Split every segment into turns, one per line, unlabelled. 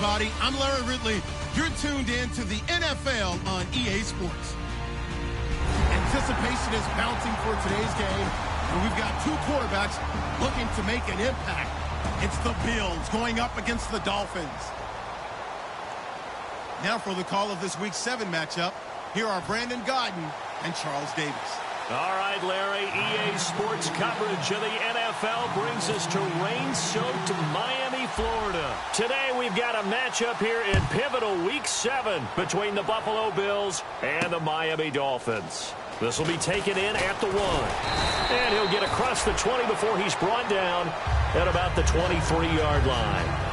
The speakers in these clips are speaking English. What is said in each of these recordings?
everybody. I'm Larry Ridley. You're tuned in to the NFL on EA Sports. Anticipation is mounting for today's game, and we've got two quarterbacks looking to make an impact. It's the Bills going up against the Dolphins. Now for the call of this Week 7 matchup, here are Brandon Gaudin and Charles Davis.
All right, Larry, EA Sports coverage of the NFL brings us to rain-soaked Miami, Florida. Today, we've got a matchup here in pivotal Week 7 between the Buffalo Bills and the Miami Dolphins. This will be taken in at the 1. And he'll get across the 20 before he's brought down at about the 23-yard line.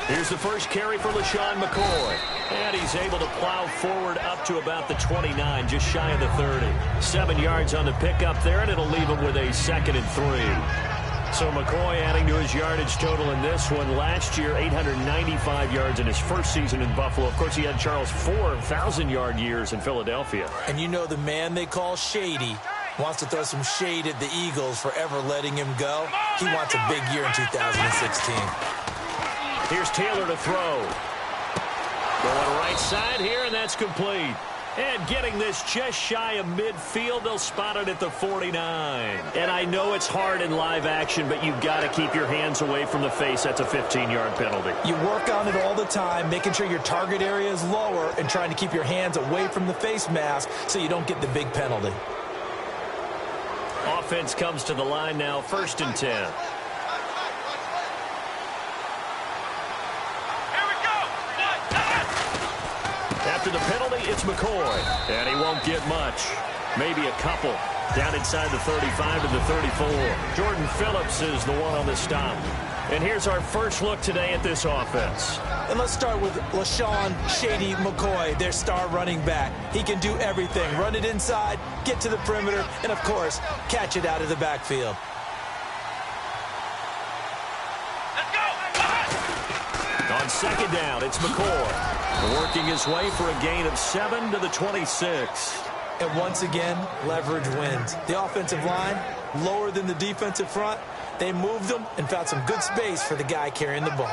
Here's the first carry for LeSean McCoy. And he's able to plow forward up to about the 29, just shy of the 30. 7 yards on the pickup there, and it'll leave him with a 2nd and 3. So McCoy adding to his yardage total in this one. Last year, 895 yards in his first season in Buffalo. Of course, he had Charles 4,000-yard years in Philadelphia.
And you know the man they call Shady wants to throw some shade at the Eagles for ever letting him go. He wants a big year in 2016.
Here's Taylor to throw. Going right side here, and that's complete. And getting this just shy of midfield, they'll spot it at the 49. And I know it's hard in live action, but you've got to keep your hands away from the face. That's a 15-yard penalty.
You work on it all the time, making sure your target area is lower and trying to keep your hands away from the face mask so you don't get the big penalty.
Offense comes to the line now, 1st and 10. After the penalty, it's McCoy. And he won't get much. Maybe a couple. Down inside the 35 to the 34. Jordan Phillips is the one on the stop. And here's our first look today at this offense.
And let's start with LeSean Shady McCoy, their star running back. He can do everything. Run it inside, get to the perimeter, and, of course, catch it out of the backfield.
On 2nd down, it's McCoy. Working his way for a gain of 7 to the 26.
And once again, leverage wins. The offensive line, lower than the defensive front. They moved them and found some good space for the guy carrying the ball.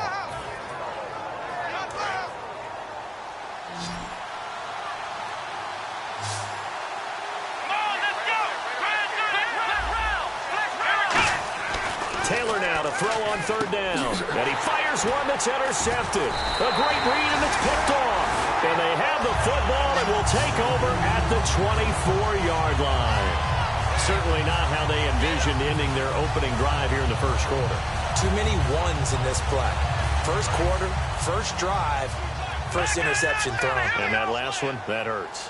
Taylor now to throw on 3rd down. And he fires one that's intercepted. A great read, and it's picked off. And they have the football and will take over at the 24-yard line. Certainly not how they envisioned ending their opening drive here in the first quarter.
Too many ones in this play. First quarter, first drive, first interception thrown.
And that last one, that hurts.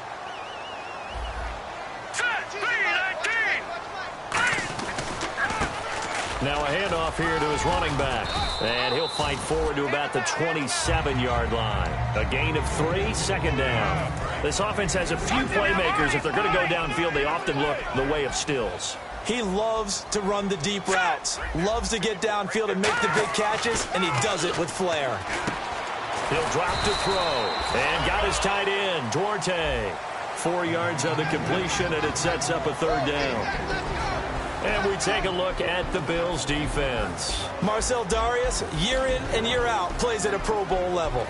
Now a handoff here to his running back. And he'll fight forward to about the 27-yard line. A gain of 3, 2nd down. This offense has a few playmakers. If they're going to go downfield, they often look the way of Stills.
He loves to run the deep routes, loves to get downfield and make the big catches, and he does it with flair.
He'll drop to throw. And got his tight end, Duarte. 4 yards on the completion, and it sets up a 3rd down. And we take a look at the Bills' defense.
Marcel Darius, year in and year out, plays at a Pro Bowl level.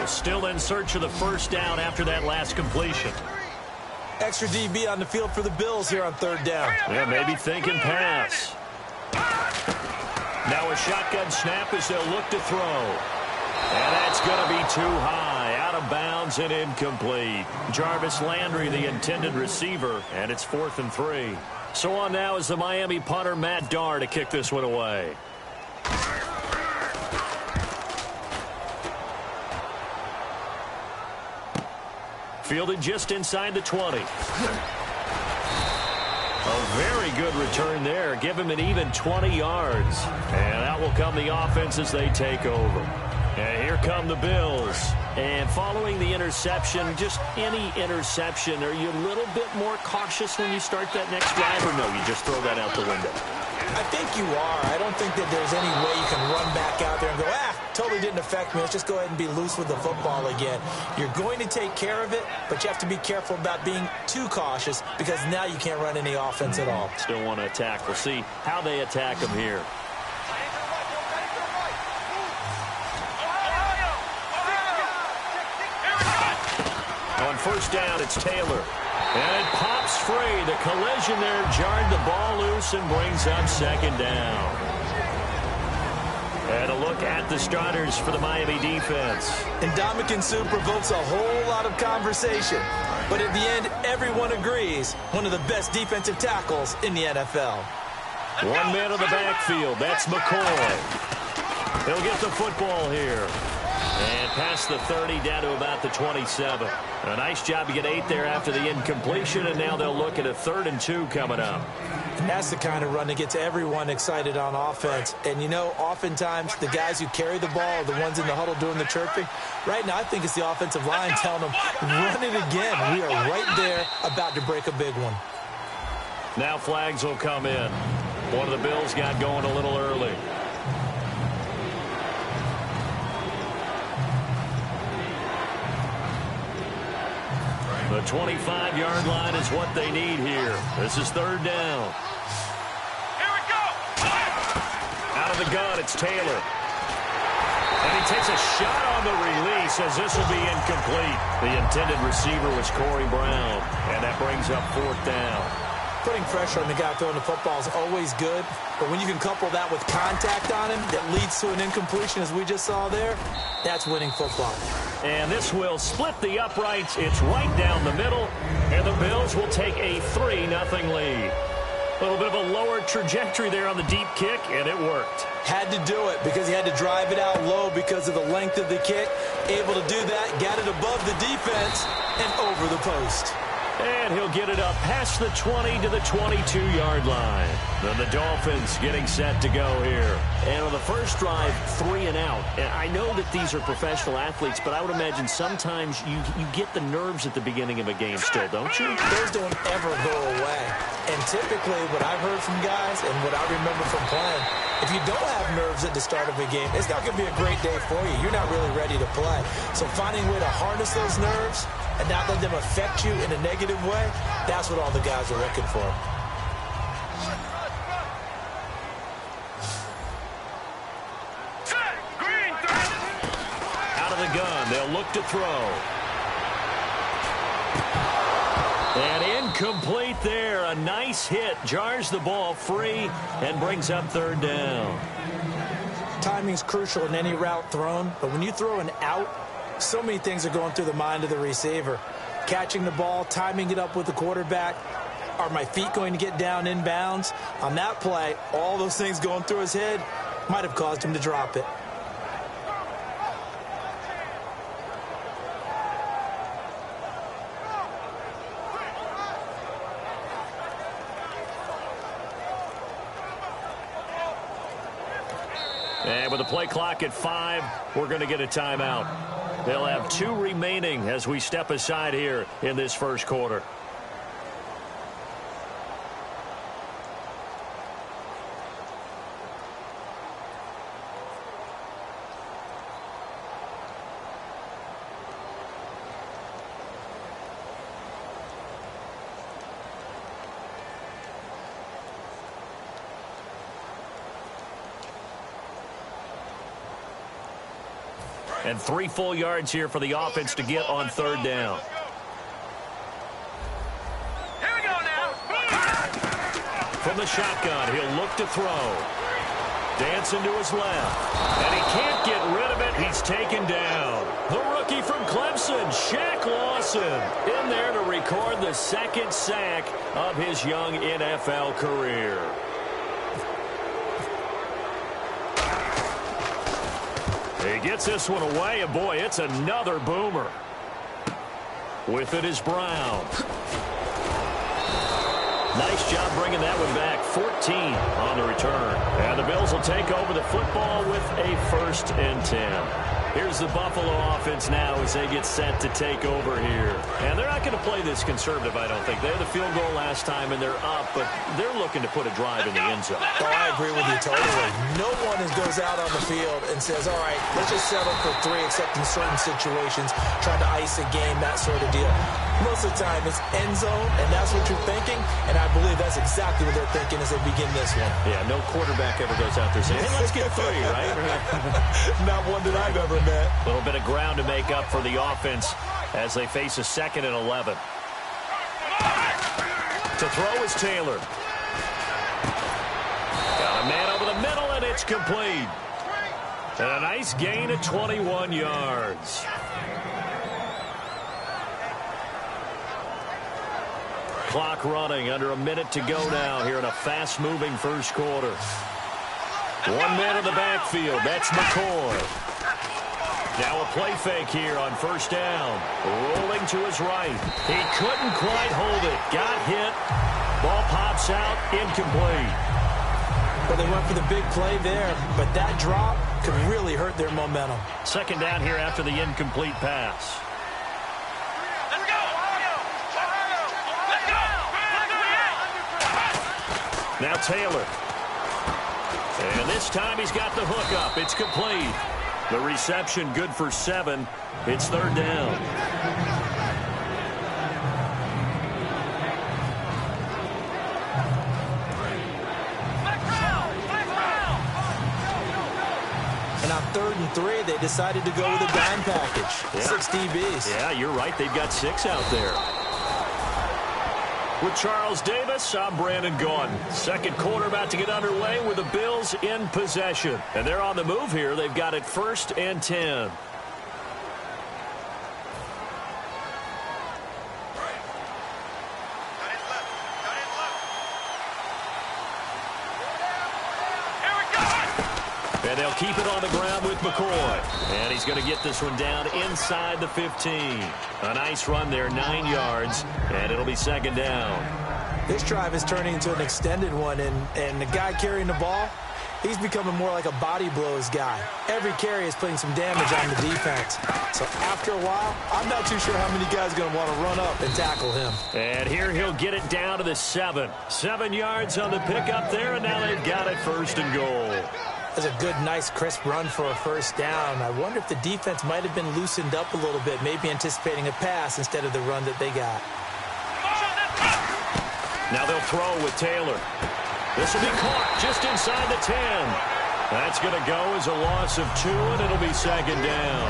Still in search of the 1st down after that last completion.
Extra DB on the field for the Bills here on 3rd down.
Yeah, maybe thinking pass. Now a shotgun snap as they'll look to throw. And that's going to be too high. Out of bounds and incomplete. Jarvis Landry, the intended receiver, and it's 4th and 3. So on now is the Miami punter, Matt Darr, to kick this one away. Fielded just inside the 20. A very good return there. Give him an even 20 yards. And out will come the offense as they take over. And here come the Bills. And following the interception, just any interception, are you a little bit more cautious when you start that next drive, or no, you just throw that out the window?
I think you are. I don't think that there's any way you can run back out there and go, totally didn't affect me. Let's just go ahead and be loose with the football again. You're going to take care of it, but you have to be careful about being too cautious because now you can't run any offense at all.
Still want to attack. We'll see how they attack them here. On first down, it's Taylor. And it pops free. The collision there jarred the ball loose and brings up second down. And a look at the starters for the Miami defense.
Ndamukong Suh provokes a whole lot of conversation. But at the end, everyone agrees, one of the best defensive tackles in the NFL.
One man in the backfield. That's McCoy. He'll get the football here. And past the 30, down to about the 27. A nice job to get 8 there after the incompletion, and now they'll look at a 3rd and 2 coming up.
And that's the kind of run that gets everyone excited on offense. And, you know, oftentimes the guys who carry the ball are the ones in the huddle doing the chirping. Right now, I think it's the offensive line telling them, run it again. We are right there about to break a big one.
Now flags will come in. One of the Bills got going a little early. The 25-yard line is what they need here. This is 3rd down.
Here we go.
Out of the gun, it's Taylor. And he takes a shot on the release as this will be incomplete. The intended receiver was Corey Brown. And that brings up 4th down.
Putting pressure on the guy throwing the football is always good, but when you can couple that with contact on him that leads to an incompletion, as we just saw there, that's winning football.
And this will split the uprights. It's right down the middle, and the Bills will take a 3-0 lead. A little bit of a lower trajectory there on the deep kick, and it worked.
Had to do it because he had to drive it out low because of the length of the kick. Able to do that, got it above the defense and over the post.
And he'll get it up past the 20 to the 22-yard line. Then the Dolphins getting set to go here. And on the first drive, 3 and out. And I know that these are professional athletes, but I would imagine sometimes you get the nerves at the beginning of a game still, don't you?
Those don't ever go away. And typically what I've heard from guys and what I remember from playing, if you don't have nerves at the start of a game, it's not going to be a great day for you. You're not really ready to play. So finding a way to harness those nerves and not let them affect you in a negative way, that's what all the guys are looking for.
Out of the gun, they'll look to throw. And incomplete there. A nice hit. Jars the ball free and brings up 3rd down.
Timing's crucial in any route thrown, but when you throw an out, so many things are going through the mind of the receiver. Catching the ball, timing it up with the quarterback. Are my feet going to get down in bounds? On that play, all those things going through his head might have caused him to drop it.
And with the play clock at 5, we're going to get a timeout. They'll have 2 remaining as we step aside here in this first quarter. And 3 full yards here for the offense to get on 3rd down.
Here we go now.
From the shotgun, he'll look to throw. Dancing to his left. And he can't get rid of it. He's taken down. The rookie from Clemson, Shaq Lawson, in there to record the 2nd sack of his young NFL career. He gets this one away, and boy, it's another boomer. With it is Brown. Nice job bringing that one back. 14 on the return. And the Bills will take over the football with a 1st and 10. Here's the Buffalo offense now as they get set to take over here. And they're not going to play this conservative, I don't think. They had the field goal last time, and they're up, but they're looking to put a drive in the end zone.
Oh, I agree with you totally. No one goes out on the field and says, all right, let's just settle for 3, except in certain situations, trying to ice a game, that sort of deal. Most of the time, it's end zone, and that's what you're thinking, and I believe that's exactly what they're thinking as they begin this one.
Yeah, no quarterback ever goes out there saying, hey, let's get 3, right?
Not one that I've ever met.
A little bit of ground to make up for the offense as they face a 2nd and 11. To throw is Taylor. Got a man over the middle, and it's complete. And a nice gain of 21 yards. Clock running, under a minute to go now here in a fast-moving first quarter. 1 man in the backfield. That's McCoy. Now a play fake here on first down. Rolling to his right. He couldn't quite hold it. Got hit. Ball pops out. Incomplete.
Well, they went for the big play there, but that drop could really hurt their momentum.
2nd down here after the incomplete pass. Now Taylor. And this time he's got the hook up. It's complete. The reception good for 7. It's 3rd down.
And on 3rd and 3, they decided to go with a dime package.
Yeah.
6 DBs.
Yeah, you're right. They've got 6 out there. With Charles Davis, I'm Brandon Gaudin. Second quarter about to get underway with the Bills in possession. And they're on the move here. They've got it 1st and 10. And they'll keep it on the ground with McCoy. And he's going to get this one down inside the 15. A nice run there, 9 yards, and it'll be 2nd down.
This drive is turning into an extended one, and the guy carrying the ball, he's becoming more like a body blows guy. Every carry is putting some damage on the defense. So after a while, I'm not too sure how many guys are going to want to run up and tackle him.
And here he'll get it down to the 7. 7 yards on the pickup there, and now they've got it 1st and goal.
That's a good, nice, crisp run for a 1st down. I wonder if the defense might have been loosened up a little bit, maybe anticipating a pass instead of the run that they got.
Now they'll throw with Taylor. This will be caught just inside the 10. That's going to go as a loss of 2, and it'll be 2nd down.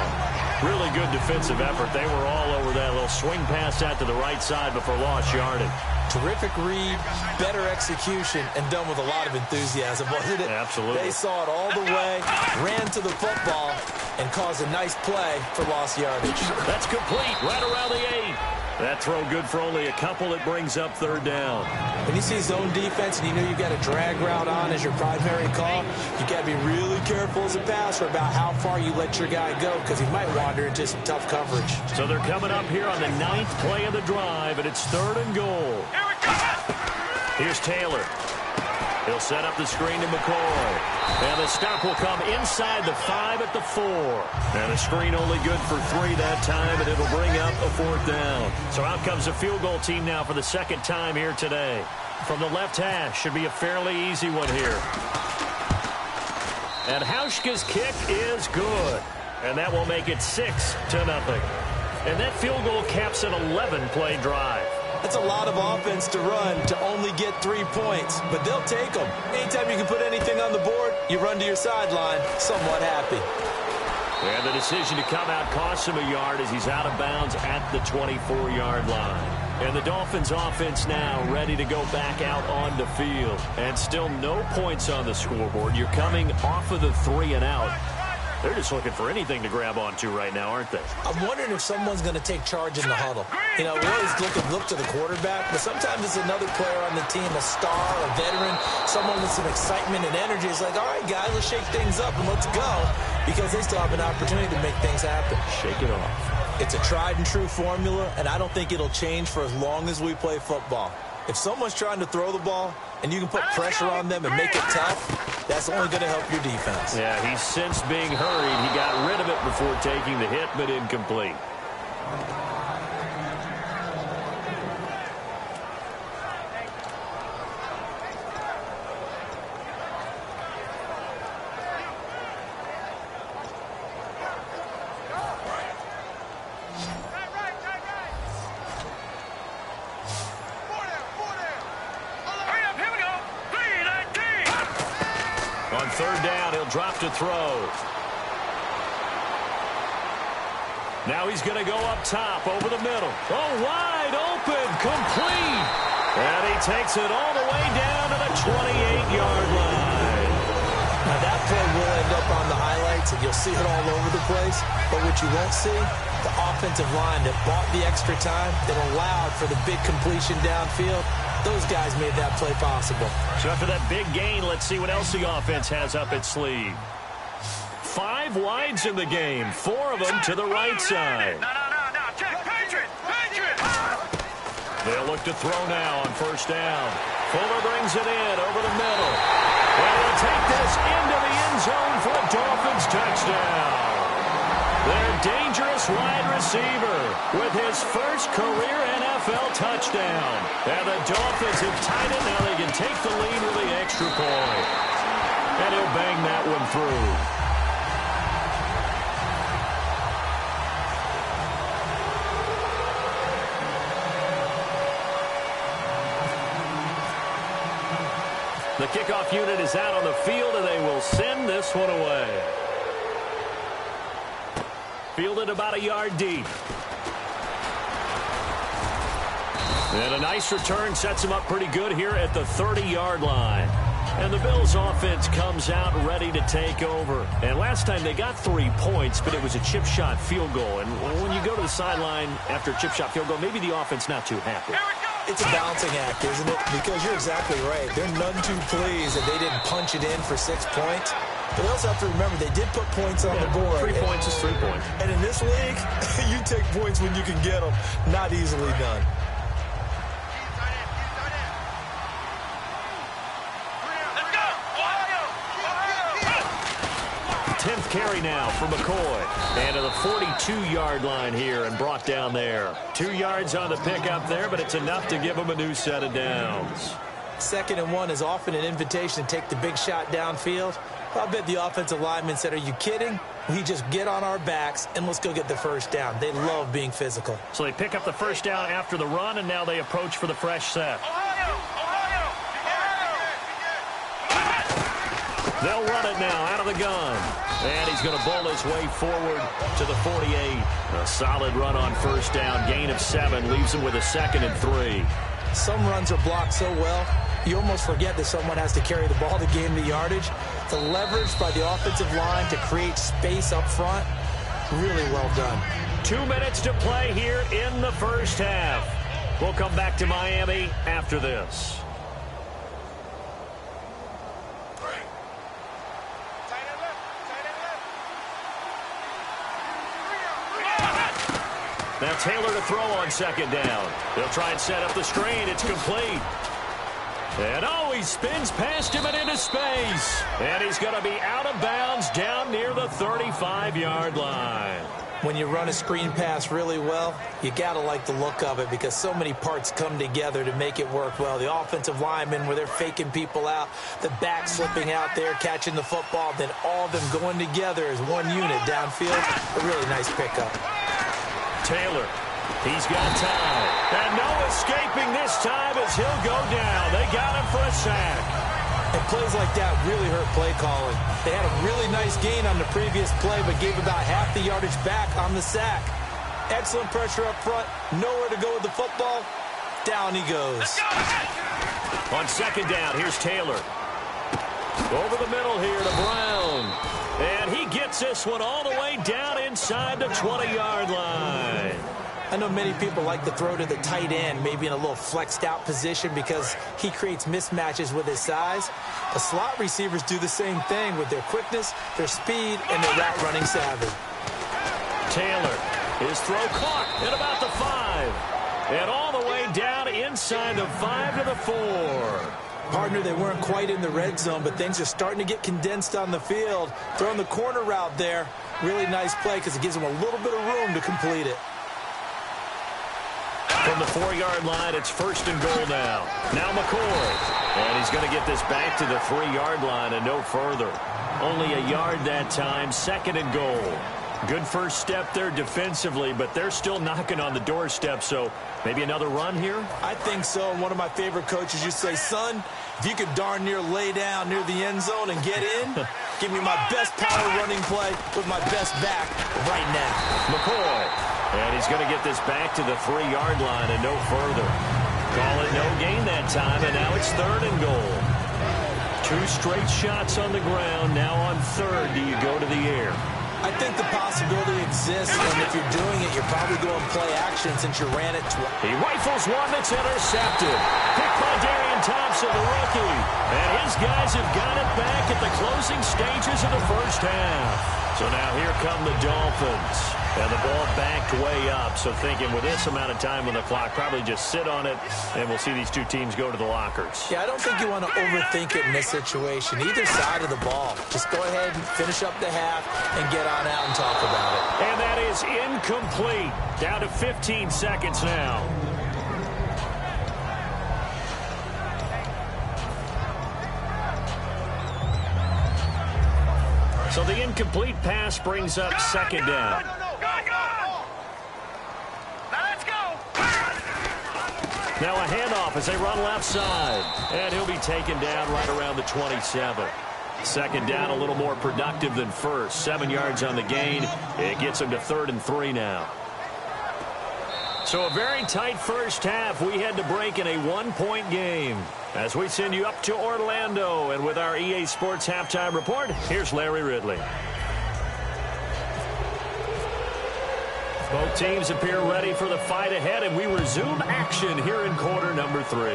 Really good defensive effort. They were all over that little swing pass out to the right side before lost yardage.
Terrific read, better execution, and done with a lot of enthusiasm, wasn't it?
Absolutely.
They saw it all the way, ran to the football, and caused a nice play for lost yardage.
That's complete, right around the 8. That throw good for only a couple. It brings up 3rd down.
When you see zone defense and you know you've got a drag route on as your primary call, you got to be really careful as a passer about how far you let your guy go, because he might wander into some tough coverage.
So they're coming up here on the 9th play of the drive, and it's 3rd and goal. Here's Taylor. He'll set up the screen to McCoy. And the stop will come inside the 5 at the 4. And the screen only good for 3 that time, and it'll bring up a 4th down. So out comes a field goal team now for the 2nd time here today. From the left hash, should be a fairly easy one here. And Hauschka's kick is good. And that will make it 6-0. And that field goal caps an 11-play drive.
That's a lot of offense to run to only get 3 points, but they'll take them. Anytime you can put anything on the board, you run to your sideline somewhat happy.
And the decision to come out costs him a yard as he's out of bounds at the 24-yard line. And the Dolphins offense now ready to go back out on the field. And still no points on the scoreboard. You're coming off of the 3 and out. They're just looking for anything to grab onto right now, aren't they?
I'm wondering if someone's going to take charge in the huddle. You know, we always look to the quarterback, but sometimes it's another player on the team, a star, a veteran, someone with some excitement and energy. It's like, all right, guys, let's shake things up and let's go, because they still have an opportunity to make things happen.
Shake it off.
It's a tried and true formula, and I don't think it'll change for as long as we play football. If someone's trying to throw the ball and you can put pressure on them and make it tough, that's only going to help your defense.
Yeah, he's sensed being hurried. He got rid of it before taking the hit, but incomplete. On third down, he'll drop to throw. Now he's going to go up top over the middle. Oh, wide open, complete. And he takes it all the way down to the 28-yard line.
Now that play will end up on the highlights, and you'll see it all over the place. But what you won't see, the offensive line that bought the extra time, that allowed for the big completion downfield, those guys made that play possible.
So after that big gain, let's see what else the offense has up its sleeve. 5 wides in the game, 4 of them to the right side.
No. Check. Patriot.
They'll look to throw now on first down. Fuller brings it in over the middle. And he'll take this into the end zone for a Dolphins touchdown. Their dangerous wide receiver with his first career NFL touchdown. And the Dolphins have tied it. Now they can take the lead with the extra point. And he'll bang that one through. The kickoff unit is out on the field, and they will send this one away. Fielded about a yard deep. And a nice return sets him up pretty good here at the 30-yard line. And the Bills offense comes out ready to take over. And last time they got 3 points, but it was a chip shot field goal. And when you go to the sideline after a chip shot field goal, maybe the offense not too happy.
It's a balancing act, isn't it? Because you're exactly right. They're none too pleased that they didn't punch it in for 6 points. But they also have to remember they did put points on the board.
3 points is 3 points.
And in this league, you take points when you can get them. Not easily done.
Let's go. Ohio.
10th carry now for McCoy. And to the 42-yard line here and brought down there. 2 yards on the pickup there, but it's enough to give him a new set of downs.
2nd and 1 is often an invitation to take the big shot downfield. I bet the offensive lineman said, are you kidding? We just get on our backs and let's go get the first down. They love being physical.
So they pick up the first down after the run, and now they approach for the fresh set. They'll run it now out of the gun. And he's going to bowl his way forward to the 48. A solid run on first down. Gain of 7 leaves him with a 2nd and 3.
Some runs are blocked so well, you almost forget that someone has to carry the ball to gain the yardage. The leverage by the offensive line to create space up front, really well done.
2 minutes to play here in the first half. We'll come back to Miami after this. Now Taylor to throw on 2nd down. They'll try and set up the screen. It's complete. And oh, he spins past him and into space. And he's going to be out of bounds down near the 35-yard line.
When you run a screen pass really well, you got to like the look of it because so many parts come together to make it work well. The offensive linemen, where they're faking people out, the back slipping out there, catching the football, then all of them going together as one unit downfield. A really nice pickup.
Taylor, he's got time. And no escaping this time as he'll go down. They got him for a sack.
And plays like that really hurt play calling. They had a really nice gain on the previous play, but gave about half the yardage back on the sack. Excellent pressure up front. Nowhere to go with the football. Down he goes.
On 2nd down, here's Taylor. Over the middle here to Brown. And he gets this one all the way down inside the 20-yard line.
I know many people like to throw to the tight end, maybe in a little flexed out position because he creates mismatches with his size. The slot receivers do the same thing with their quickness, their speed, and their route running savvy.
Taylor, his throw caught at about the 5. And all the way down inside the 5 to the 4.
Partner, they weren't quite in the red zone, but things are starting to get condensed on the field. Throwing the corner route there, really nice play because it gives them a little bit of room to complete it.
From the 4-yard line, it's 1st and goal now. Now McCoy. And he's going to get this back to the 3-yard line and no further. Only a yard that time, 2nd and goal. Good first step there defensively, but they're still knocking on the doorstep, so maybe another run here?
I think so. And one of my favorite coaches used to say, son, if you could darn near lay down near the end zone and get in, give me my best power running play with my best back right now.
McCoy. And he's going to get this back to the 3-yard line and no further. Call it no gain that time, and now it's 3rd and goal. 2 straight shots on the ground. Now on 3rd, do you go to the air?
I think the possibility exists, and if you're doing it, you're probably going play action since you ran it twice.
He rifles one that's intercepted. Picked by Darian Thompson, the rookie. And his guys have got it back at the closing stages of the first half. So now here come the Dolphins. And the ball backed way up. So thinking with this amount of time on the clock, probably just sit on it, and we'll see these two teams go to the lockers.
Yeah, I don't think you want to overthink it in this situation. Either side of the ball. Just go ahead and finish up the half and get on out and talk about it.
And that is incomplete. Down to 15 seconds now. So the incomplete pass brings up 2nd down. Now a handoff as they run left side. And he'll be taken down right around the 27. 2nd down, a little more productive than first. 7 yards on the gain. It gets him to 3rd and 3 now. So a very tight first half. We had to break in a 1-point game. As we send you up to Orlando, and with our EA Sports Halftime Report, here's Larry Ridley. Both teams appear ready for the fight ahead, and we resume action here in quarter number 3.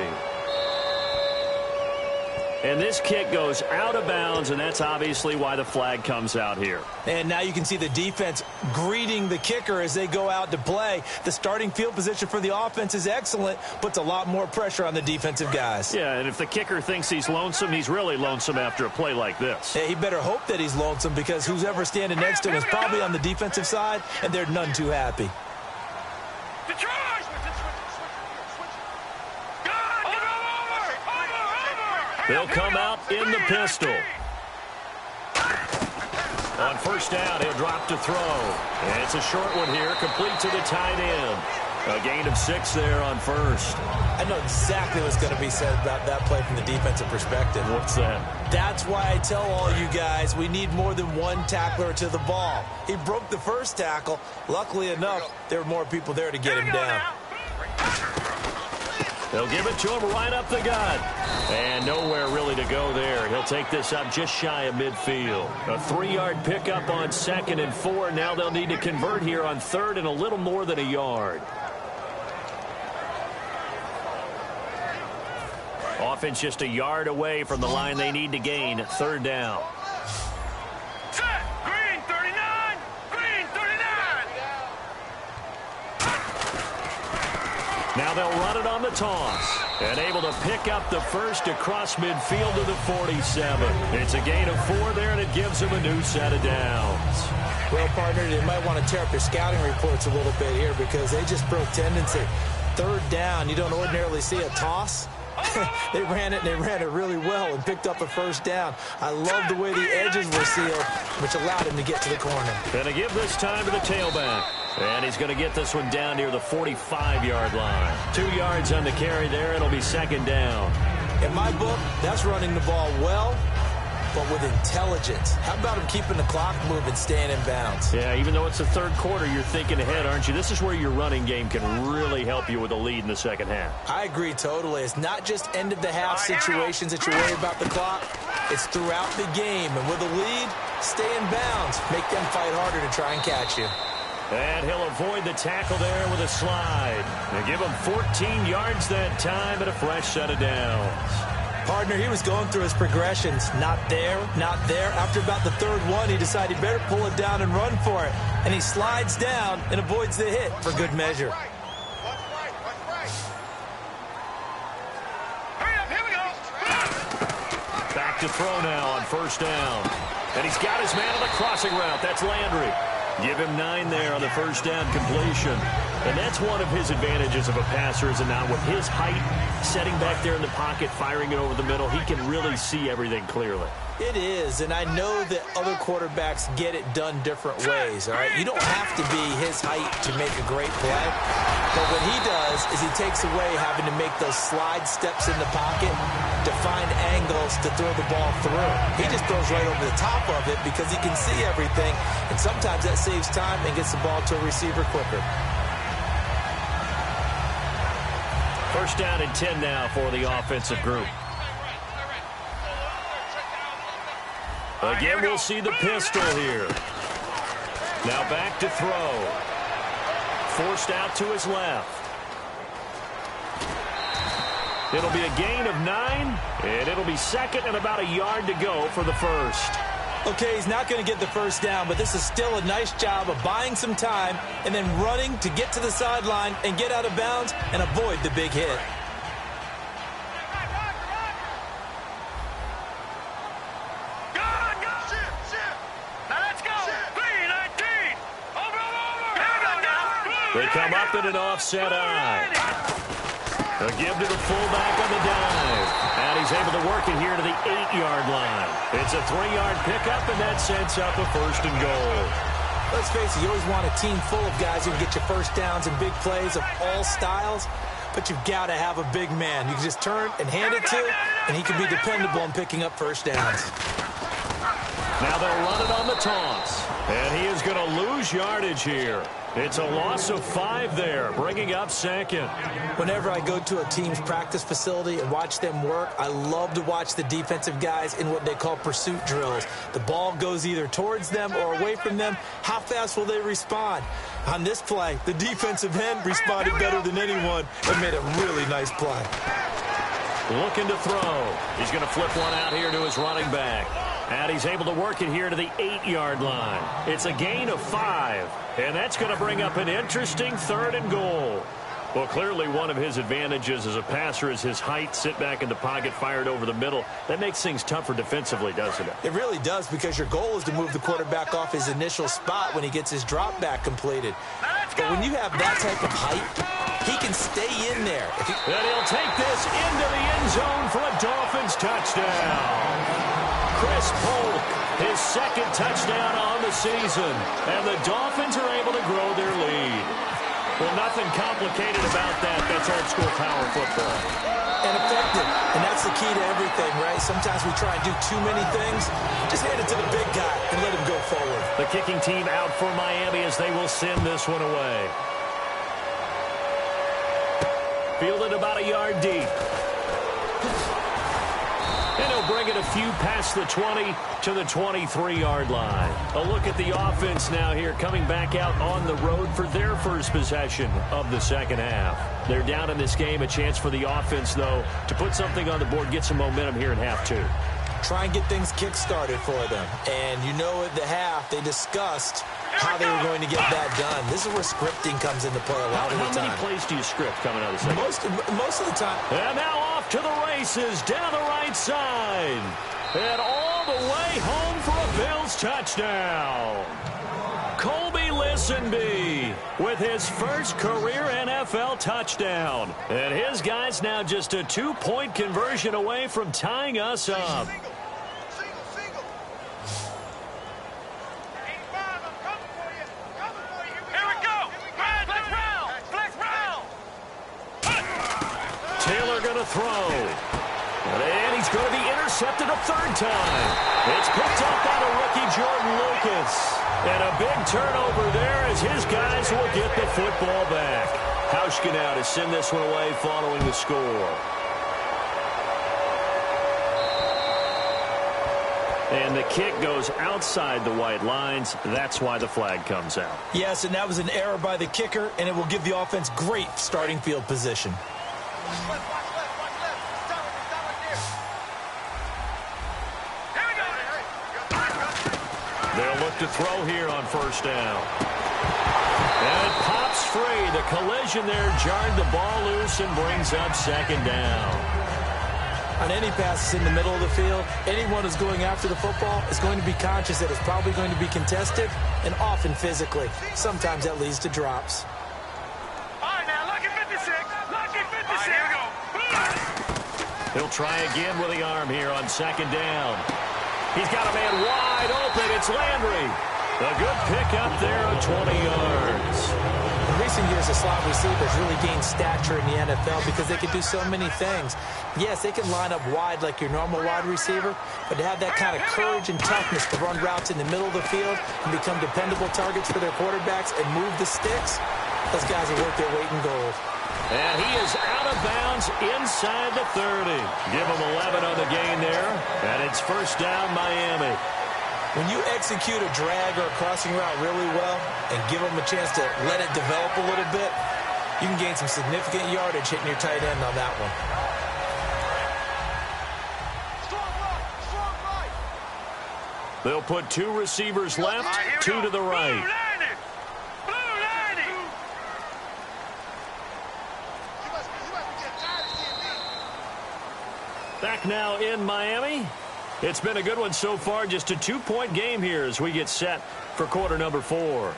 And this kick goes out of bounds, and that's obviously why the flag comes out here.
And now you can see the defense greeting the kicker as they go out to play. The starting field position for the offense is excellent, puts a lot more pressure on the defensive guys.
Yeah, and if the kicker thinks he's lonesome, he's really lonesome after a play like this.
Yeah, he better hope that he's lonesome, because who's ever standing next to him is probably on the defensive side, and they're none too happy.
They'll come out in the pistol. On 1st down, he'll drop to throw. And it's a short one here, complete to the tight end. A gain of 6 there on 1st.
I know exactly what's going to be said about that play from the defensive perspective.
What's that?
That's why I tell all you guys we need more than one tackler to the ball. He broke the first tackle. Luckily enough, there were more people there to get him down.
They'll give it to him right up the gut. And nowhere really to go there. He'll take this up just shy of midfield. A 3-yard pickup on 2nd and 4. Now they'll need to convert here on 3rd and a little more than a yard. Offense just a yard away from the line they need to gain. 3rd down.
Set. Green 39. Green 39.
Now they'll run it on the toss. And able to pick up the first across midfield to the 47. It's a gain of 4 there, and it gives them a new set of downs.
Well, partner, they might want to tear up their scouting reports a little bit here, because they just broke tendency. 3rd down, you don't ordinarily see a toss. They ran it, and they ran it really well and picked up a 1st down. I love the way the edges were sealed, which allowed him to get to the corner.
Going to give this time to the tailback. And he's going to get this one down near the 45-yard line. 2 yards on the carry there. It'll be 2nd down.
In my book, that's running the ball well, but with intelligence. How about him keeping the clock moving, staying in bounds?
Yeah, even though it's the 3rd quarter, you're thinking ahead, aren't you? This is where your running game can really help you with a lead in the 2nd half.
I agree totally. It's not just end-of-the-half situations that you worry about the clock. It's throughout the game. And with a lead, stay in bounds. Make them fight harder to try and catch you.
And he'll avoid the tackle there with a slide. They give him 14 yards that time and a fresh set of downs.
Partner, he was going through his progressions. Not there, not there. After about the 3rd one, he decided he better pull it down and run for it. And he slides down and avoids the hit for good measure.
to throw now on first down. And he's got his man on the crossing route. That's Landry. Give him 9 there on the first down completion. And that's one of his advantages of a passer, is now with his height, setting back there in the pocket, firing it over the middle, he can really see everything clearly.
It is, and I know that other quarterbacks get it done different ways, all right? You don't have to be his height to make a great play, but what he does is he takes away having to make those slide steps in the pocket to find angles to throw the ball through. He just throws right over the top of it because he can see everything, and sometimes that saves time and gets the ball to a receiver quicker.
First down and 10 now for the offensive group. Again, we'll see the pistol here. Now back to throw. Forced out to his left. It'll be a gain of 9, and it'll be second and about a yard to go for the first.
Okay, he's not going to get the first down, but this is still a nice job of buying some time and then running to get to the sideline and get out of bounds and avoid the big hit.
They come up in an offset eye. A give to the fullback on the dive. And he's able to work it here to the 8-yard line. It's a 3-yard pickup, and that sets up a first and goal.
Let's face it, you always want a team full of guys who can get you first downs and big plays of all styles, but you've got to have a big man. You can just turn and hand it to, and he can be dependable in picking up first downs.
Now they'll run it on the toss. And he is going to lose yardage here. It's a loss of 5 there, bringing up second.
Whenever I go to a team's practice facility and watch them work, I love to watch the defensive guys in what they call pursuit drills. The ball goes either towards them or away from them. How fast will they respond? On this play, the defensive end responded better than anyone and made a really nice play.
Looking to throw. He's going to flip one out here to his running back. And he's able to work it here to the 8-yard line. It's a gain of 5. And that's going to bring up an interesting 3rd and goal. Well, clearly one of his advantages as a passer is his height, sit back in the pocket, fired over the middle. That makes things tougher defensively, doesn't it?
It really does, because your goal is to move the quarterback off his initial spot when he gets his drop back completed. But when you have that type of height, he can stay in there.
And he'll take this into the end zone for a Dolphins touchdown. Chris Polk, his 2nd touchdown on the season. And the Dolphins are able to grow their lead. Well, nothing complicated about that. That's old-school power football.
And effective. And that's the key to everything, right? Sometimes we try and do too many things. Just hand it to the big guy and let him go forward.
The kicking team out for Miami as they will send this one away. Fielded about a yard deep. And he'll bring it a few past the 20 to the 23-yard line. A look at the offense now here, coming back out on the road for their first possession of the second half. They're down in this game. A chance for the offense, though, to put something on the board, get some momentum here in half 2.
Try and get things kick-started for them. And you know at the half, they discussed how they were going to get that done. This is where scripting comes into play a lot of the time.
How many plays do you script coming out of the second?
Most of the time.
And now off to the races down the right side. And all the way home for a Bills touchdown. Colby Listenbee with his first career NFL touchdown. And his guy's now just a 2-point conversion away from tying us up. Taylor going to throw. And he's going to be intercepted a 3rd time. It's picked up by the rookie Jordan Lucas. And a big turnover there as his guys will get the football back. Hauschka now to send this one away following the score. And the kick goes outside the white lines. That's why the flag comes out.
Yes, and that was an error by the kicker, and it will give the offense great starting field position.
They'll look to throw here on first down. And it pops free. The collision there jarred the ball loose and brings up second down.
On any passes in the middle of the field, anyone who's going after the football is going to be conscious that it's probably going to be contested and often physically. Sometimes that leads to drops.
All right, now, lucky 56. Lucky 56. All right, here we go.
He'll try again with the arm here on second down. He's got a man wide open. It's Landry. A good pickup there of 20 yards.
In recent years, the slot receivers really gained stature in the NFL because they can do so many things. Yes, they can line up wide like your normal wide receiver, but to have that kind of courage and toughness to run routes in the middle of the field and become dependable targets for their quarterbacks and move the sticks, those guys are worth their weight in gold.
And he is out of bounds inside the 30. Give him 11 on the gain there, and it's first down Miami.
When you execute a drag or a crossing route really well and give them a chance to let it develop a little bit, you can gain some significant yardage hitting your tight end on that one.
They'll put 2 receivers left, 2 to the right. Back now in Miami. It's been a good one so far. Just a 2-point game here as we get set for quarter number 4.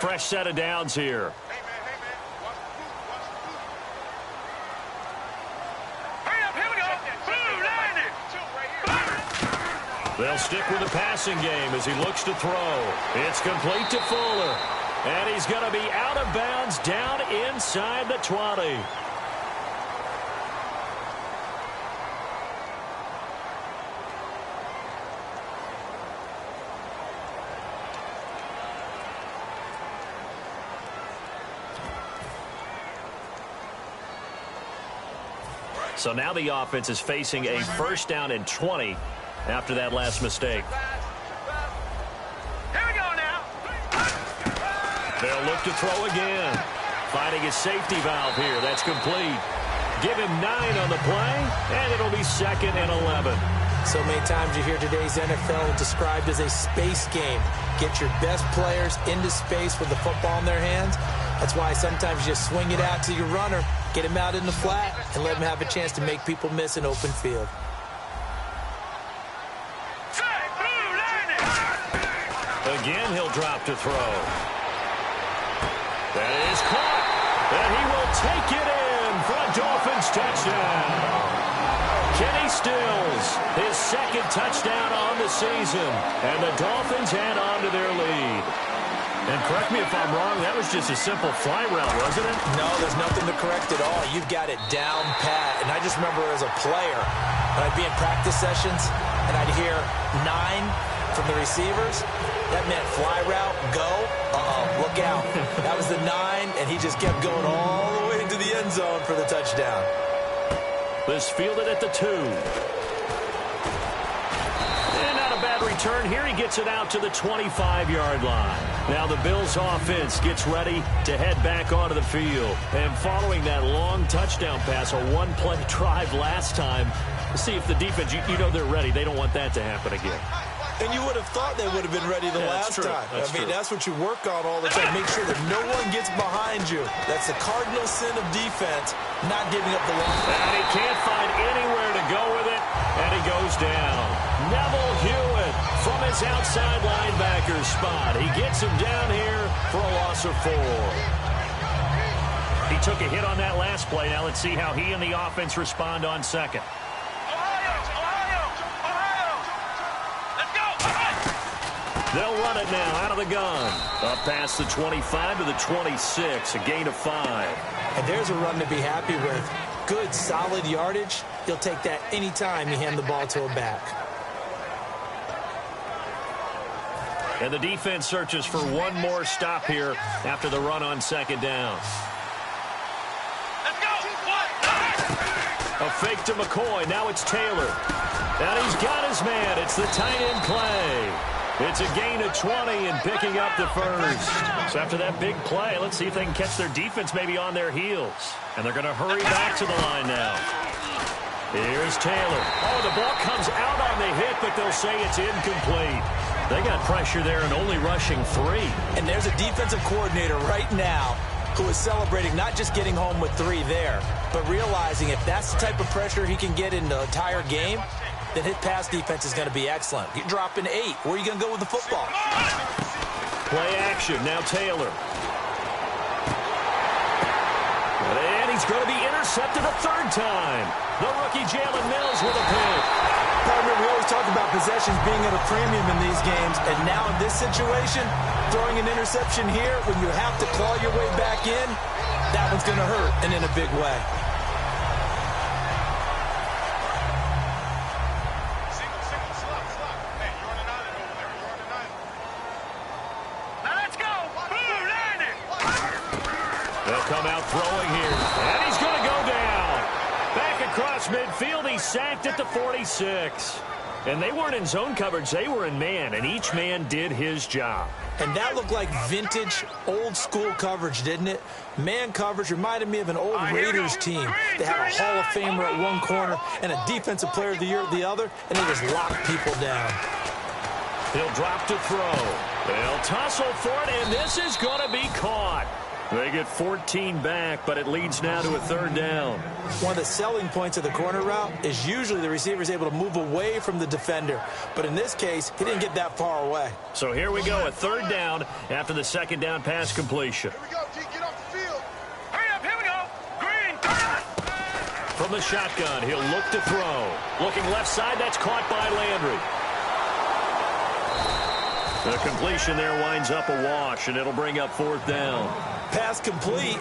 Fresh set of downs here. They'll stick with the passing game as he looks to throw. It's complete to Fuller. And he's going to be out of bounds down inside the 20. So now the offense is facing a first down and 20 after that last mistake.
Here we go now.
They'll look to throw again. Finding his safety valve here. That's complete. Give him 9 on the play, and it'll be second and 11.
So many times you hear today's NFL described as a space game. Get your best players into space with the football in their hands. That's why sometimes you just swing it out to your runner, get him out in the flat, and let him have a chance to make people miss an open field.
Again, he'll drop to throw. That is caught. And he will take it in for a Dolphins touchdown. Kenny Stills, his second touchdown on the season. And the Dolphins add on to their lead. And correct me if I'm wrong, that was just a simple fly route, wasn't it?
No, there's nothing to correct at all. You've got it down pat. And I just remember as a player, when I'd be in practice sessions, and I'd hear 9 from the receivers, that meant fly route, go, look out. That was the 9, and he just kept going all the way into the end zone for the touchdown.
This fielded at the 2. And not a bad return here. He gets it out to the 25-yard line. Now the Bills offense gets ready to head back onto the field. And following that long touchdown pass, a one-play drive last time, to see if the defense, you know they're ready. They don't want that to happen again.
And you would have thought they would have been ready the last time. That's what you work on all the time. Make sure that no one gets behind you. That's the cardinal sin of defense, not giving up the long.
And he can't find anywhere to go with it, and he goes down. Neville Hewitt from his outside linebacker spot. He gets him down here for a loss of 4. He took a hit on that last play. Now let's see how he and the offense respond on second. They'll run it now out of the gun. Up past the 25 to the 26, a gain of 5.
And there's a run to be happy with. Good, solid yardage. He'll take that anytime you hand the ball to a back.
And the defense searches for one more stop here after the run on second down.
Let's go.
A fake to McCoy. Now it's Taylor. And he's got his man. It's the tight end play. It's a gain of 20 and picking up the first. So after that big play, let's see if they can catch their defense maybe on their heels. And they're going to hurry back to the line now. Here's Taylor. Oh, the ball comes out on the hit, but they'll say it's incomplete. They got pressure there and only rushing 3.
And there's a defensive coordinator right now who is celebrating not just getting home with 3 there, but realizing if that's the type of pressure he can get in the entire game, then his pass defense is going to be excellent. You're dropping 8. Where are you going to go with the football?
Play action. Now Taylor. And he's going to be intercepted a 3rd time. The rookie Jalen Mills with a pick.
Partner, we always talk about possessions being at a premium in these games, and now in this situation, throwing an interception here when you have to claw your way back in, that one's going to hurt, and in a big way.
Let's go. Boom, landed.
They'll come out throwing here, and he's going to go down. Back across midfield, he's sacked at the 46. And they weren't in zone coverage, they were in man, and each man did his job.
And that looked like vintage, old-school coverage, didn't it? Man coverage reminded me of an old Raiders team. They had a Hall of Famer at one corner and a Defensive Player of the Year at the other, and they just locked people down.
He'll drop to throw. They'll tussle for it, and this is going to be caught. They get 14 back, but it leads now to a 3rd down.
One of the selling points of the corner route is usually the receiver is able to move away from the defender. But in this case, he didn't get that far away.
So here we go, a 3rd down after the 2nd down pass completion.
Here we go, G. Get off the field. Hurry up. Here we go. Green.
From the shotgun, he'll look to throw. Looking left side, that's caught by Landry. The completion there winds up a wash, and it'll bring up 4th down.
Pass complete,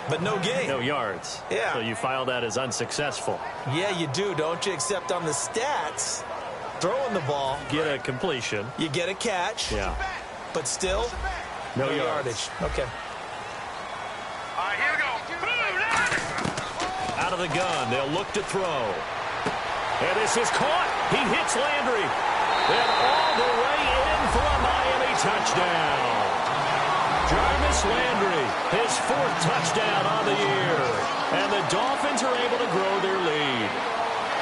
but no gain.
No yards.
Yeah.
So you file that as unsuccessful.
Yeah, you do, don't you? Except on the stats, throwing the ball,
Get a completion.
you get a catch,
Yeah.
but still,
No
yardage. Okay.
All right, here we go. Boom, landed.
Out of the gun, they'll look to throw. And this is caught. He hits Landry. And all the way in for a Miami touchdown. Jarvis Landry, his 4th touchdown on the year. And the Dolphins are able to grow their lead.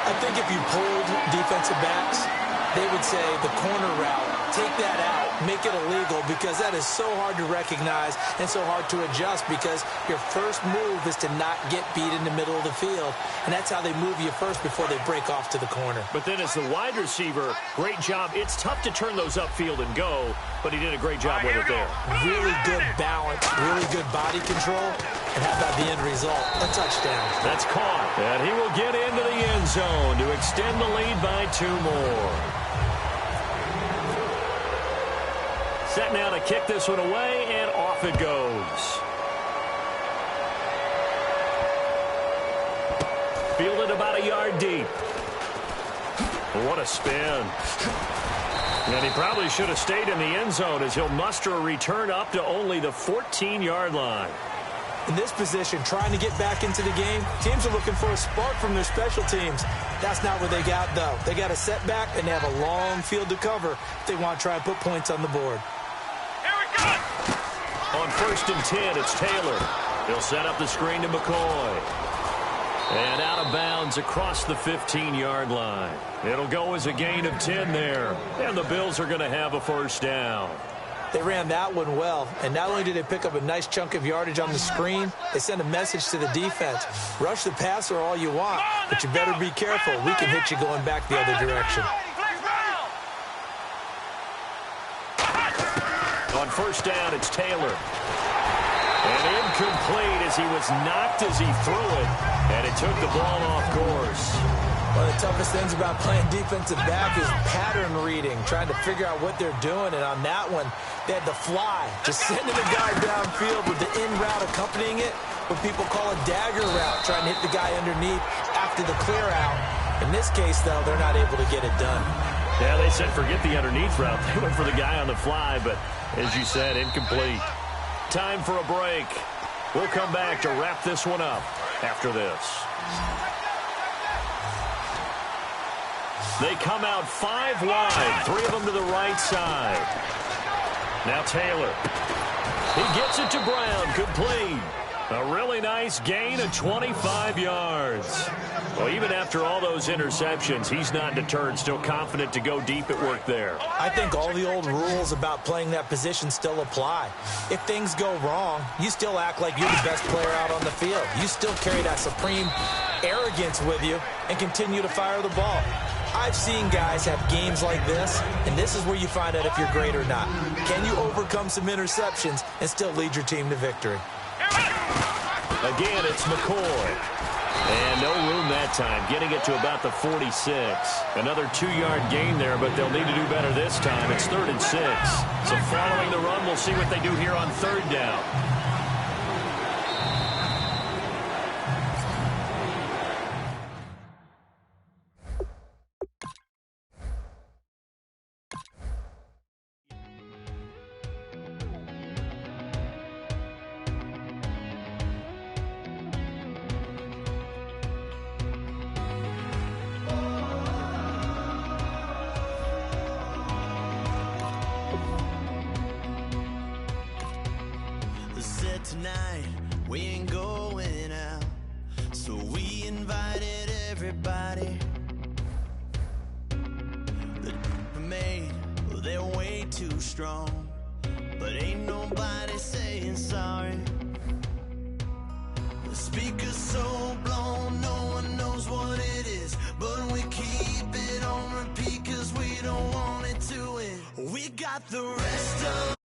I think if you polled defensive backs, they would say the corner route, take that out, make it illegal, because that is so hard to recognize and so hard to adjust, because your first move is to not get beat in the middle of the field. And that's how they move you first before they break off to the corner.
But then as the wide receiver, great job. It's tough to turn those upfield and go, but he did a great job with it there.
Really good balance, really good body control. And how about the end result? A touchdown.
That's caught. And he will get into the end zone to extend the lead by 2 more. Set now to kick this one away, and off it goes. Fielded about a yard deep. What a spin. And he probably should have stayed in the end zone, as he'll muster a return up to only the 14-yard line.
In this position, trying to get back into the game, teams are looking for a spark from their special teams. That's not what they got, though. They got a setback, and they have a long field to cover if they want to try and put points on the board.
Here we go.
On 1st and 10, it's Taylor. He'll set up the screen to McCoy. And out of bounds across the 15-yard line. It'll go as a gain of 10 there. And the Bills are going to have a 1st down.
They ran that one well, and not only did they pick up a nice chunk of yardage on the screen, they sent a message to the defense. Rush the passer all you want, but you better be careful. We can hit you going back the other direction.
On 1st down, it's Taylor. And incomplete as he was knocked as he threw it, and it took the ball off course.
One of the toughest things about playing defensive back is pattern reading, trying to figure out what they're doing. And on that one, they had to fly, just sending the guy downfield with the in route accompanying it, what people call a dagger route, trying to hit the guy underneath after the clear out. In this case, though, they're not able to get it done.
Yeah, they said forget the underneath route. They went for the guy on the fly, but as you said, incomplete. Time for a break. We'll come back to wrap this one up after this. They come out 5 wide, 3 of them to the right side. Now Taylor. He gets it to Brown, complete. A really nice gain of 25 yards. Well, even after all those interceptions, he's not deterred, still confident to go deep at work there.
I think all the old rules about playing that position still apply. If things go wrong, you still act like you're the best player out on the field. You still carry that supreme arrogance with you and continue to fire the ball. I've seen guys have games like this, and this is where you find out if you're great or not. Can you overcome some interceptions and still lead your team to victory?
Again, it's McCoy. And no room that time, getting it to about the 46. Another 2-yard gain there, but they'll need to do better this time. It's 3rd and 6. So following the run, we'll see what they do here on 3rd down.
Tonight we ain't going out, so we invited everybody. The made, well, they're way too strong, but ain't nobody saying sorry. The speaker's so blown, no one knows what it is, but we keep it on repeat 'cause we don't want it to end. We got the rest of